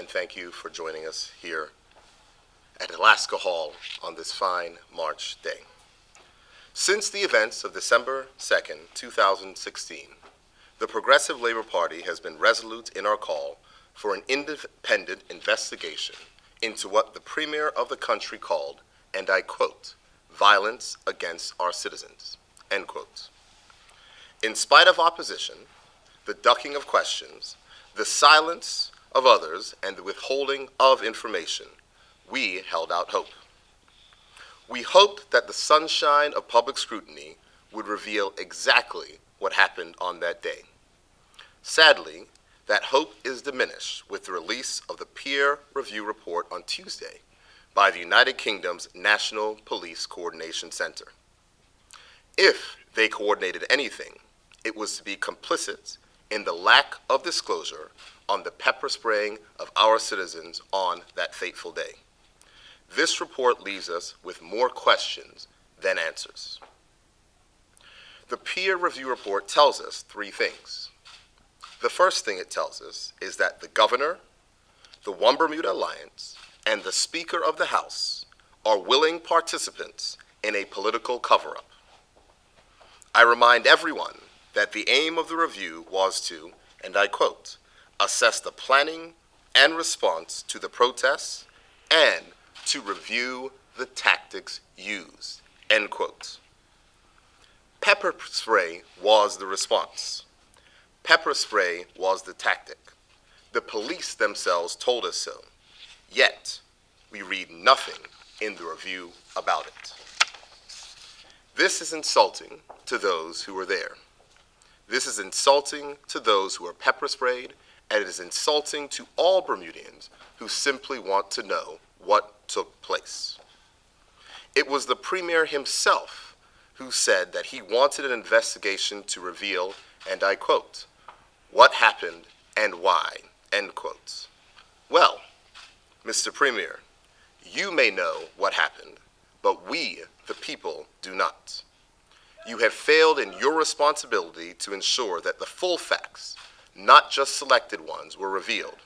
and thank you for joining us here at Alaska Hall on this fine March day. Since the events of December 2nd, 2016, the Progressive Labor Party has been resolute in our call for an independent investigation into what the Premier of the country called, and I quote, violence against our citizens, end quote. In spite of opposition, the ducking of questions, the silence of others, and the withholding of information, we held out hope. We hoped that the sunshine of public scrutiny would reveal exactly what happened on that day. Sadly, that hope is diminished with the release of the peer review report on Tuesday by the United Kingdom's National Police Coordination Center. If they coordinated anything, it was to be complicit in the lack of disclosure on the pepper spraying of our citizens on that fateful day. This report leaves us with more questions than answers. The peer review report tells us three things. The first thing it tells us is that the governor, the One Bermuda Alliance, and the Speaker of the House are willing participants in a political cover-up. I remind everyone that the aim of the review was to, and I quote, assess the planning and response to the protests and to review the tactics used, end quote. Pepper spray was the response. Pepper spray was the tactic. The police themselves told us so. Yet, we read nothing in the review about it. This is insulting to those who were there. This is insulting to those who are pepper sprayed, and it is insulting to all Bermudians who simply want to know what took place. It was the Premier himself who said that he wanted an investigation to reveal, and I quote, what happened and why, end quote. Well, Mr. Premier, you may know what happened, but we, the people, do not. You have failed in your responsibility to ensure that the full facts, not just selected ones, were revealed,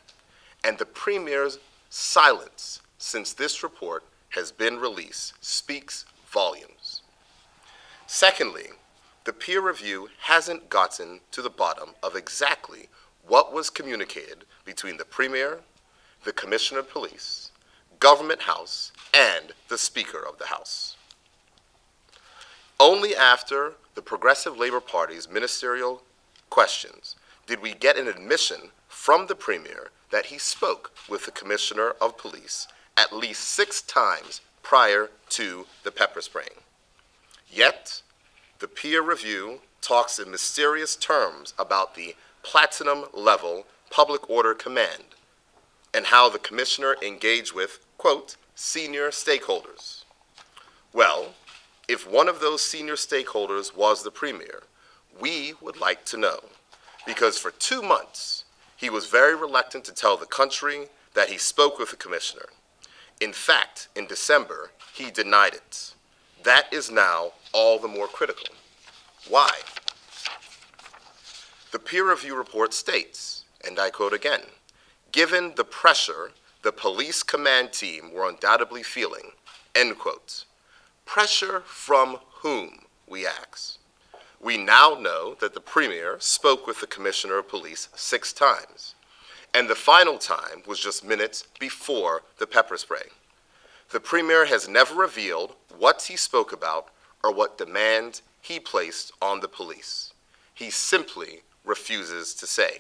and the Premier's silence since this report has been released speaks volumes. Secondly, the peer review hasn't gotten to the bottom of exactly what was communicated between the Premier, the Commissioner of Police, Government House, and the Speaker of the House. Only after the Progressive Labor Party's ministerial questions did we get an admission from the Premier that he spoke with the Commissioner of Police at least 6 times prior to the pepper spraying. Yet, the peer review talks in mysterious terms about the platinum level public order command and how the Commissioner engaged with, quote, senior stakeholders. Well, if one of those senior stakeholders was the Premier, we would like to know, because for 2 months, he was very reluctant to tell the country that he spoke with the Commissioner. In fact, in December, he denied it. That is now all the more critical. Why? The peer review report states, and I quote again, given the pressure the police command team were undoubtedly feeling, end quote. Pressure from whom, we ask. We now know that the Premier spoke with the Commissioner of Police 6 times, and the final time was just minutes before the pepper spray. The Premier has never revealed what he spoke about or what demands he placed on the police. He simply refuses to say.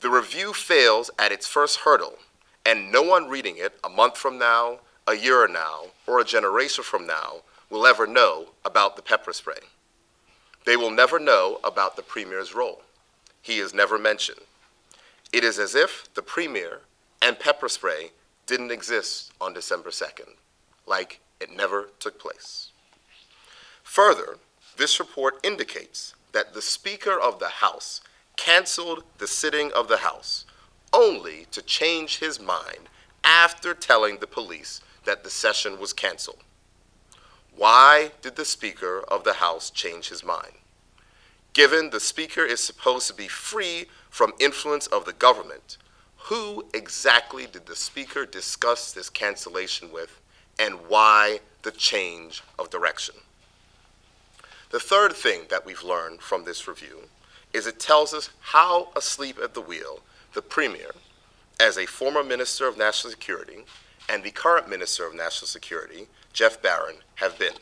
The review fails at its first hurdle, and no one reading it a month from now, a year now, or a generation from now will ever know about the pepper spray. They will never know about the Premier's role. He is never mentioned. It is as if the Premier and pepper spray didn't exist on December 2nd, like it never took place. Further, this report indicates that the Speaker of the House canceled the sitting of the House only to change his mind after telling the police that the session was canceled. Why did the Speaker of the House change his mind? Given the Speaker is supposed to be free from influence of the government, who exactly did the Speaker discuss this cancellation with, and why the change of direction? The third thing that we've learned from this review is it tells us how asleep at the wheel the Premier, as a former Minister of National Security, and the current Minister of National Security, Jeff Barron, have been.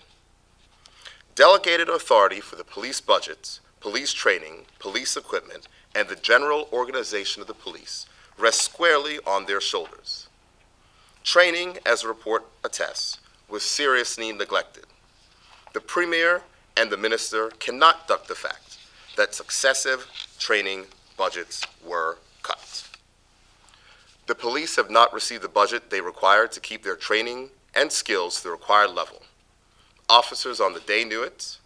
Delegated authority for the police budgets, police training, police equipment, and the general organization of the police rests squarely on their shoulders. Training, as the report attests, was seriously neglected. The Premier and the Minister cannot duck the fact that successive training budgets were cut. The police have not received the budget they required to keep their training and skills to the required level. Officers on the day knew it,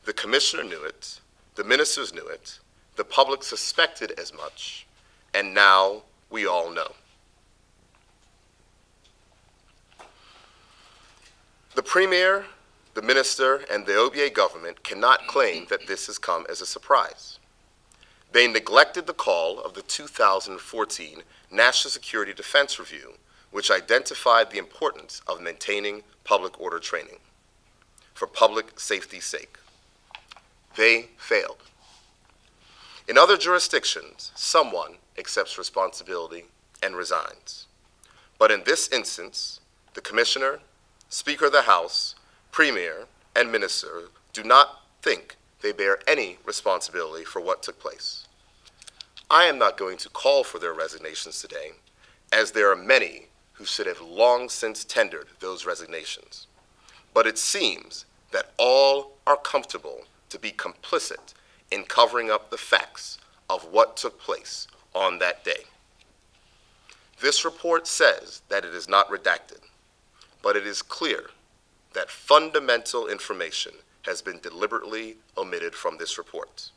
the Commissioner knew it, the ministers knew it, the public suspected as much, and now we all know. The Premier, the Minister, and the OBA government cannot claim that this has come as a surprise. They neglected the call of the 2014 National Security Defense Review, which identified the importance of maintaining public order training for public safety's sake. They failed. In other jurisdictions, someone accepts responsibility and resigns. But in this instance, the Commissioner, Speaker of the House, Premier, and Minister do not think they bear any responsibility for what took place. I am not going to call for their resignations today, as there are many who should have long since tendered those resignations. But it seems that all are comfortable to be complicit in covering up the facts of what took place on that day. This report says that it is not redacted, but it is clear that fundamental information has been deliberately omitted from this report.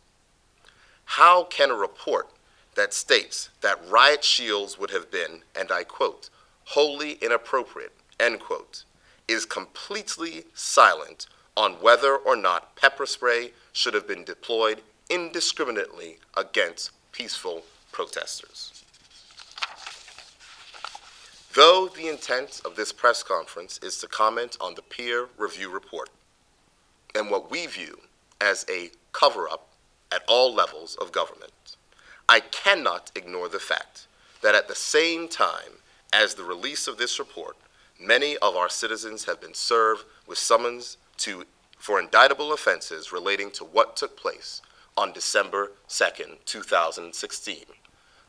How can a report that states that riot shields would have been, and I quote, wholly inappropriate, end quote, is completely silent on whether or not pepper spray should have been deployed indiscriminately against peaceful protesters? Though the intent of this press conference is to comment on the peer review report and what we view as a cover-up at all levels of government, I cannot ignore the fact that at the same time as the release of this report, many of our citizens have been served with summons for indictable offenses relating to what took place on December 2nd, 2016,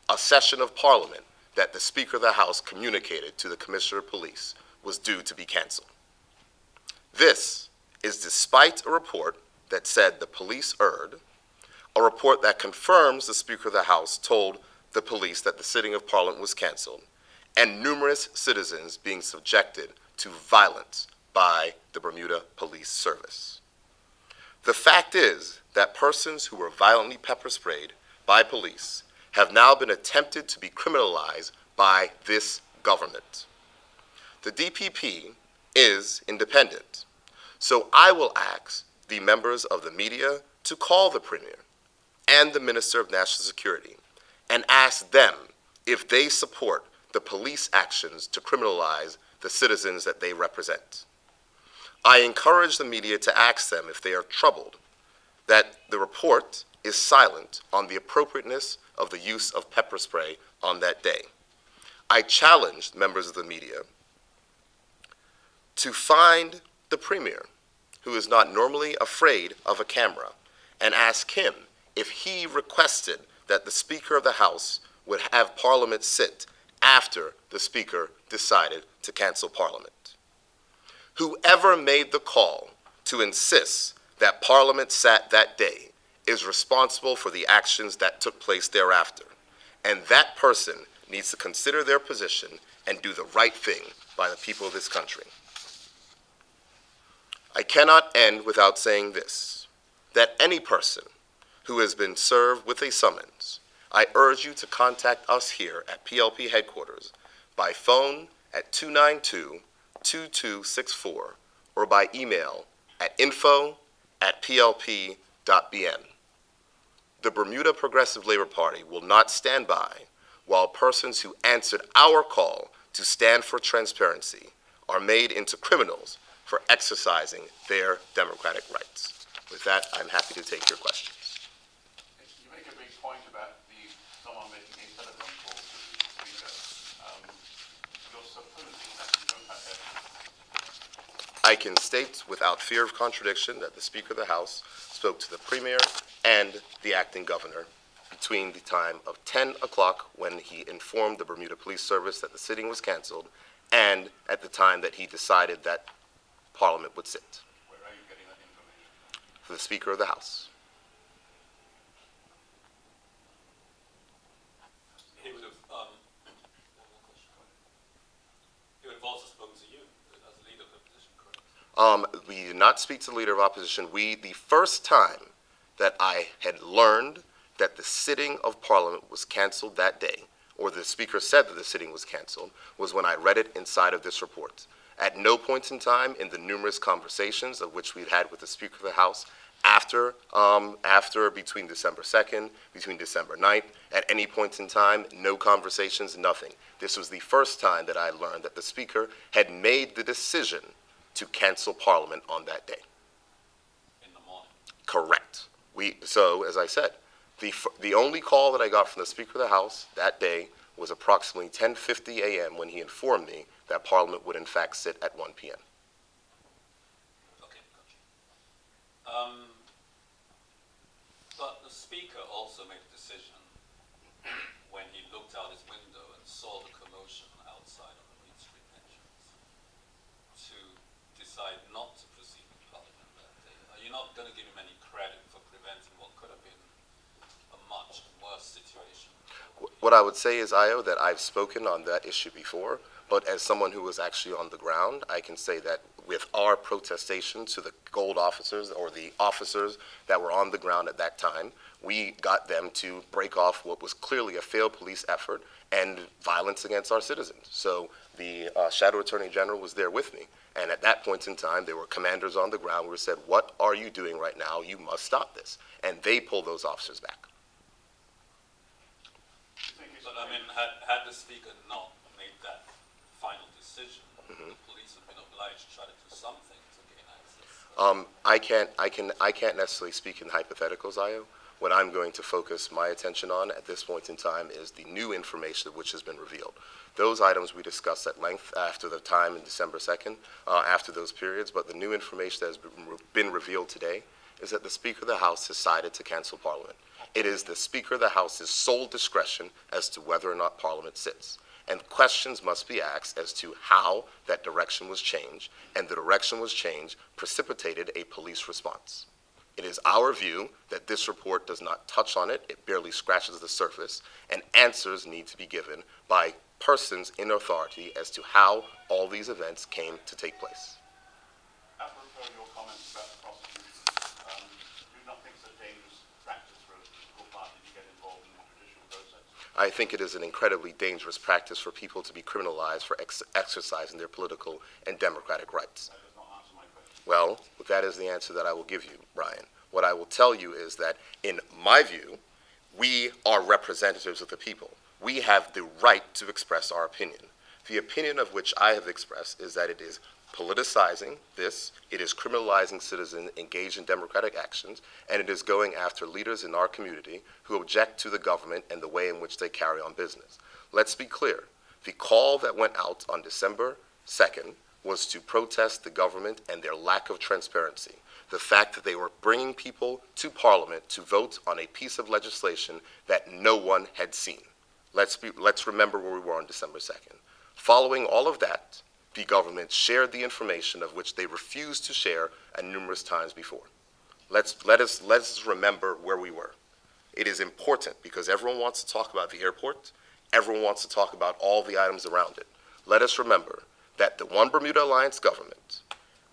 a session of Parliament that the Speaker of the House communicated to the Commissioner of Police was due to be canceled. This is despite a report that said the police erred, a report that confirms the Speaker of the House told the police that the sitting of Parliament was canceled, and numerous citizens being subjected to violence by the Bermuda Police Service. The fact is that persons who were violently pepper sprayed by police have now been attempted to be criminalized by this government. The DPP is independent, so I will ask the members of the media to call the Premier and the Minister of National Security and ask them if they support the police actions to criminalize the citizens that they represent. I encourage the media to ask them if they are troubled that the report is silent on the appropriateness of the use of pepper spray on that day. I challenge members of the media to find the Premier, who is not normally afraid of a camera, and ask him if he requested that the Speaker of the House would have Parliament sit after the Speaker decided to cancel Parliament. Whoever made the call to insist that Parliament sat that day is responsible for the actions that took place thereafter, and that person needs to consider their position and do the right thing by the people of this country. I cannot end without saying this, that any person who has been served with a summons, I urge you to contact us here at PLP headquarters by phone at 292-2264 or by email at info@plp.bm. The Bermuda Progressive Labor Party will not stand by while persons who answered our call to stand for transparency are made into criminals for exercising their democratic rights. With that, I'm happy to take your questions. You make a big point about someone making a telephone call to the speaker. You're supposing that you don't have evidence. I can state without fear of contradiction that the Speaker of the House spoke to the Premier and the acting governor between the time of 10 o'clock when he informed the Bermuda Police Service that the sitting was canceled and at the time that he decided that Parliament would sit. Where are you getting that information? For the Speaker of the House. He would have, he would have also spoken to you as a leader of the opposition, correct? We did not speak to the Leader of Opposition. The first time that I had learned that the sitting of Parliament was canceled that day, or the Speaker said that the sitting was canceled, was when I read it inside of this report. At no point in time in the numerous conversations of which we've had with the Speaker of the House after between December 2nd, between December 9th, at any point in time, no conversations, nothing. This was the first time that I learned that the Speaker had made the decision to cancel Parliament on that day. In the morning? Correct. So, as I said, the only call that I got from the Speaker of the House that day was approximately 10:50 a.m. when he informed me that Parliament would in fact sit at 1 p.m. Okay, gotcha. But the Speaker also made a decision when he looked out his window and saw the commotion outside on the Reed Street entrance to decide not to proceed with Parliament that day. Are you not going to give him any credit for preventing what could have been a much worse situation? What I would say is, Io, that I've spoken on that issue before, but as someone who was actually on the ground, I can say that with our protestation to the gold officers or the officers that were on the ground at that time, we got them to break off what was clearly a failed police effort and violence against our citizens. So the Shadow Attorney General was there with me. And at that point in time, there were commanders on the ground who said, "What are you doing right now? You must stop this." And they pulled those officers back. But I mean, had the Speaker not made that final decision, the police have been obliged to try to do something to gain access. I can't necessarily speak in hypotheticals, Io. What I'm going to focus my attention on at this point in time is the new information which has been revealed. Those items we discussed at length after the time in December 2nd, after those periods, but the new information that has been revealed today is that the Speaker of the House decided to cancel Parliament. It is the Speaker of the House's sole discretion as to whether or not Parliament sits. And questions must be asked as to how that direction was changed, and the direction was changed precipitated a police response. It is our view that this report does not touch on it, it barely scratches the surface, and answers need to be given by persons in authority as to how all these events came to take place. Apropos of your comments about the prosecution, do you not think it's a dangerous practice for a political party to get involved in the judicial process? I think it is an incredibly dangerous practice for people to be criminalized for exercising their political and democratic rights. That does not answer my question. Well, that is the answer that I will give you, Brian. What I will tell you is that, in my view, we are representatives of the people. We have the right to express our opinion. The opinion of which I have expressed is that it is politicizing this, it is criminalizing citizens engaged in democratic actions, and it is going after leaders in our community who object to the government and the way in which they carry on business. Let's be clear. The call that went out on December 2nd was to protest the government and their lack of transparency. The fact that they were bringing people to Parliament to vote on a piece of legislation that no one had seen. Let's remember where we were on December 2nd. Following all of that, the government shared the information of which they refused to share numerous times before. Let's remember where we were. It is important because everyone wants to talk about the airport. Everyone wants to talk about all the items around it. Let us remember that the One Bermuda Alliance government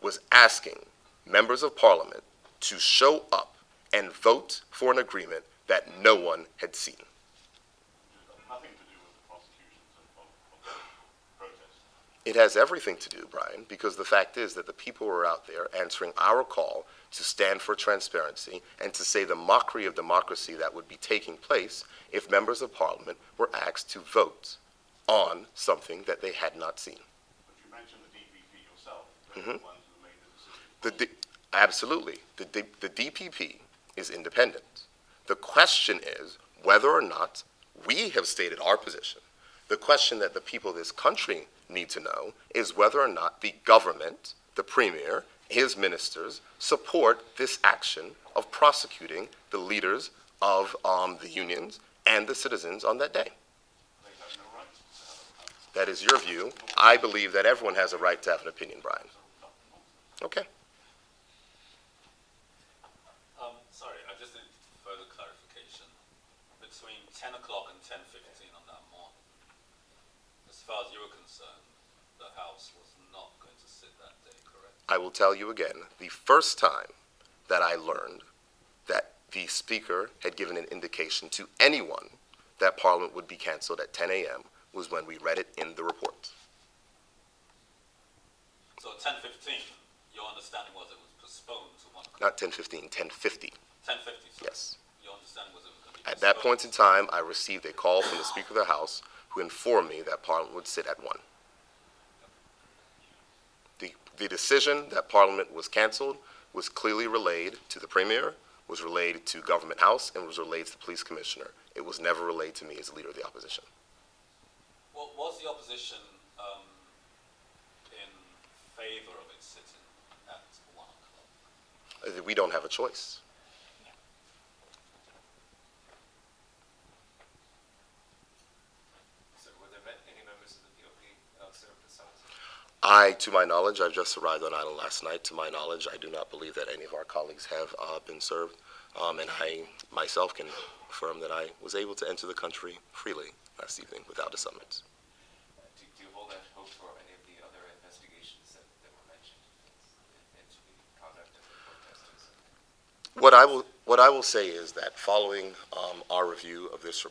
was asking members of Parliament to show up and vote for an agreement that no one had seen. Nothing to do with the prosecutions of protests. It has everything to do, Brian, because the fact is that the people were out there answering our call to stand for transparency and to say the mockery of democracy that would be taking place if members of parliament were asked to vote on something that they had not seen. But you mentioned the DPP yourself. They're the ones who made the decision. Absolutely. The DPP is independent. The question is whether or not we have stated our position. The question that the people of this country need to know is whether or not the government, the premier, his ministers, support this action of prosecuting the leaders of the unions and the citizens on that day. They have no right to have an opinion. That is your view. I believe that everyone has a right to have an opinion, Brian. Okay. Sorry, I just need further clarification. Between 10 o'clock and 10:15 on that morning, as far as you were concerned, the House was not going to sit that day, correct? I will tell you again, the first time that I learned that the Speaker had given an indication to anyone that Parliament would be canceled at 10 a.m. was when we read it in the report. So at 10:15, your understanding was it was postponed to 1 o'clock? Not 10:15, 10:50. 10:50, sorry. Yes. Your understanding was it was going to be At that postponed. point in time, I received a call from the Speaker of the House who informed me that Parliament would sit at 1. The decision that Parliament was canceled was clearly relayed to the Premier, was relayed to Government House, and was relayed to the Police Commissioner. It was never relayed to me as leader of the opposition. Well, was the opposition in favor of it sitting at 1 o'clock? We don't have a choice. So were there any members of the PLP served as summons? To my knowledge, I've just arrived on island last night. To my knowledge, I do not believe that any of our colleagues have been served. And I myself can confirm that I was able to enter the country freely last evening without a summons. Do you hold out hope for any of the other investigations that were mentioned into the conduct of the protesters? What I will say is that following our review of this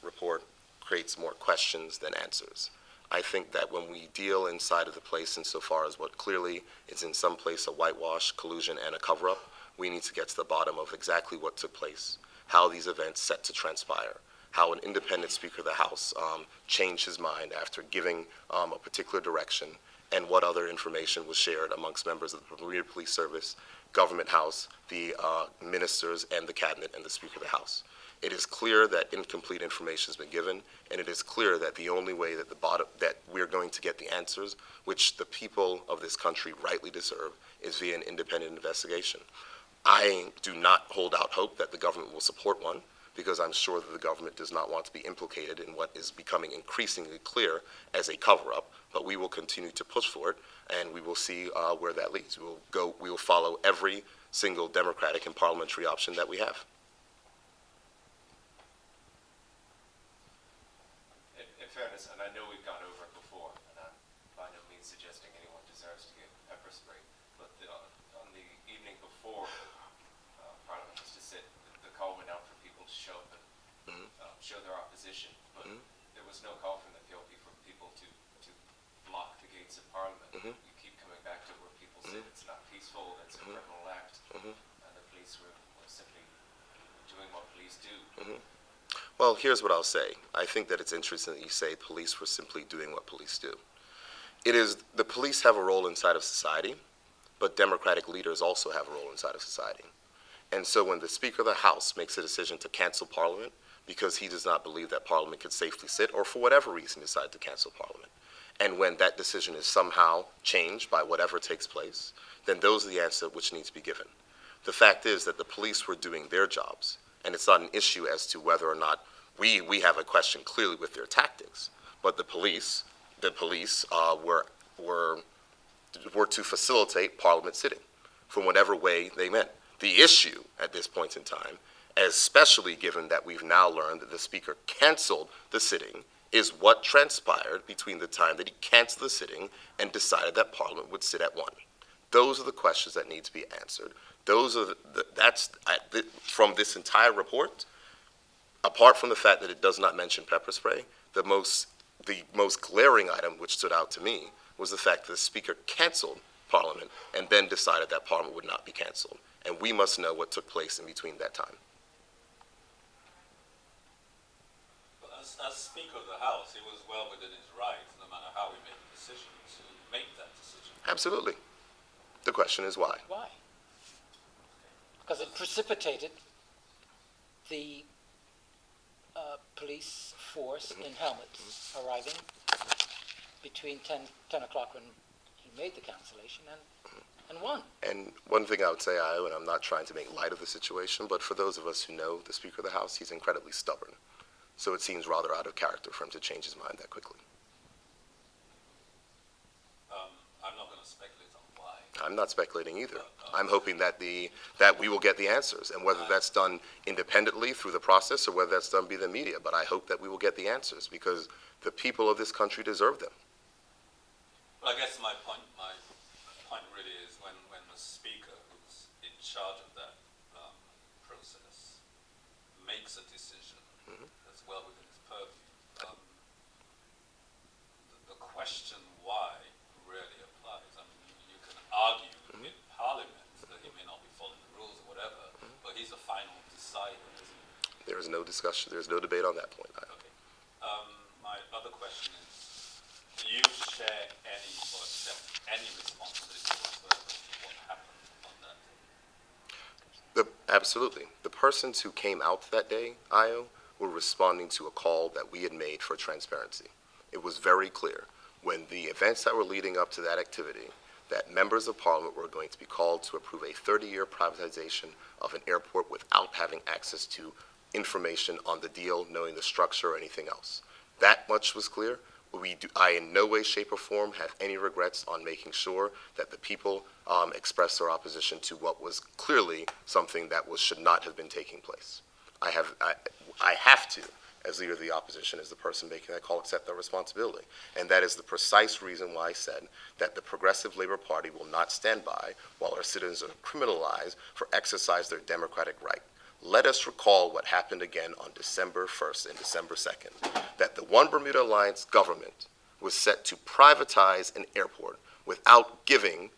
report creates more questions than answers. I think that when we deal inside of the place insofar as what clearly is in some place a whitewash, collusion, and a cover-up, we need to get to the bottom of exactly what took place, how these events set to transpire, how an independent Speaker of the House changed his mind after giving a particular direction, and what other information was shared amongst members of the Premier Police Service, Government House, the ministers, and the Cabinet, and the Speaker of the House. It is clear that incomplete information has been given, and it is clear that the only way that that we're going to get the answers, which the people of this country rightly deserve, is via an independent investigation. I do not hold out hope that the government will support one, because I'm sure that the government does not want to be implicated in what is becoming increasingly clear as a cover-up, but we will continue to push for it, and we will see where that leads. We will follow every single democratic and parliamentary option that we have. In fairness, and I know we've gone over it before, and I'm by no means suggesting anyone deserves to get pepper spray, but on the evening before Parliament was to sit, the call went out for people to show up and show their opposition, but there was no call from the PLP for people to block the gates of Parliament. You keep coming back to where people say it's not peaceful, it's a criminal act, and the police were simply doing what police do. Well, here's what I'll say. I think that it's interesting that you say police were simply doing what police do. The police have a role inside of society, but democratic leaders also have a role inside of society. And so when the Speaker of the House makes a decision to cancel Parliament because he does not believe that Parliament could safely sit, or for whatever reason decide to cancel Parliament, and when that decision is somehow changed by whatever takes place, then those are the answers which need to be given. The fact is that the police were doing their jobs, and it's not an issue as to whether or not we have a question clearly with their tactics, but the police were to facilitate Parliament sitting from whatever way they meant. The issue at this point in time, especially given that we've now learned that the Speaker canceled the sitting, is what transpired between the time that he canceled the sitting and decided that Parliament would sit at 1. Those are the questions that need to be answered. From this entire report, apart from the fact that it does not mention pepper spray, the most the most glaring item which stood out to me was the fact that the Speaker canceled Parliament and then decided that Parliament would not be canceled. And we must know what took place in between that time. But as Speaker of the House, he was well within his rights, no matter how he made the decision, to make that decision. Absolutely. The question is why? Why? Because it precipitated the police force in helmets arriving between 10 o'clock when he made the cancellation and 1. And one thing I would say, Io, and I'm not trying to make light of the situation, but for those of us who know the Speaker of the House, he's incredibly stubborn. So it seems rather out of character for him to change his mind that quickly. I'm not going to speculate on why. I'm not speculating either. I'm hoping that that we will get the answers, and whether that's done independently through the process or whether that's done by the media. But I hope that we will get the answers because the people of this country deserve them. Well, I guess my point really is when the Speaker, who's in charge of that process, makes a decision that's well within his purview, the question why really applies. I mean, you can argue in Parliament that he may not be following the rules or whatever, but he's the final decider, isn't he? There is no discussion, there's no debate on that point. Okay. My other question is, do you share any or accept any responsibility whatsoever for what happened on that day? Absolutely. The persons who came out that day, Io, were responding to a call that we had made for transparency. It was very clear when the events that were leading up to that activity that members of Parliament were going to be called to approve a 30-year privatization of an airport without having access to information on the deal, knowing the structure, or anything else. That much was clear. I in no way, shape, or form have any regrets on making sure that the people expressed their opposition to what was clearly something that should not have been taking place. I have to, as leader of the opposition, as the person making that call, accept that responsibility. And that is the precise reason why I said that the Progressive Labor Party will not stand by while our citizens are criminalized for exercise their democratic right. Let us recall what happened again on December 1st and December 2nd, that the One Bermuda Alliance government was set to privatize an airport without giving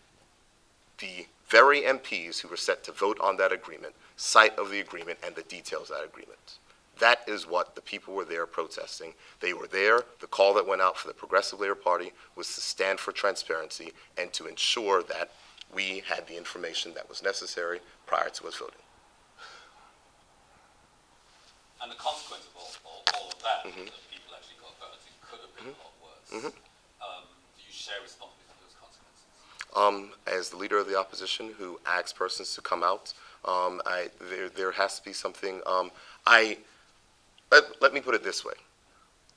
the very MPs who were set to vote on that agreement sight of the agreement and the details of that agreement. That is what the people were there protesting. They were there. The call that went out for the Progressive Labor Party was to stand for transparency and to ensure that we had the information that was necessary prior to us voting. And the consequence of all of that, that people actually got hurt, it could have been a lot worse. Do you share responsibility for those consequences? As the leader of the opposition who asks persons to come out, there has to be something. Let me put it this way.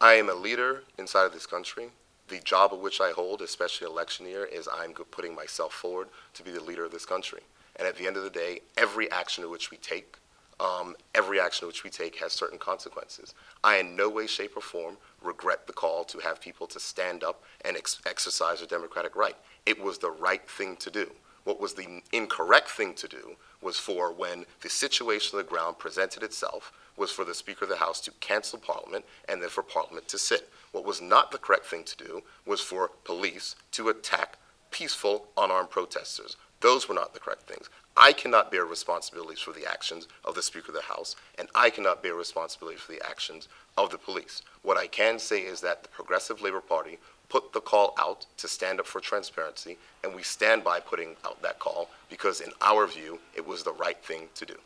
I am a leader inside of this country. The job of which I hold, especially election year, is I'm putting myself forward to be the leader of this country. And at the end of the day, every action which we take has certain consequences. I in no way, shape, or form regret the call to have people to stand up and exercise their democratic right. It was the right thing to do. What was the incorrect thing to do was for when the situation on the ground presented itself was for the Speaker of the House to cancel Parliament and then for Parliament to sit. What was not the correct thing to do was for police to attack peaceful, unarmed protesters. Those were not the correct things. I cannot bear responsibilities for the actions of the Speaker of the House, and I cannot bear responsibility for the actions of the police. What I can say is that the Progressive Labor Party put the call out to stand up for transparency, and we stand by putting out that call because, in our view, it was the right thing to do.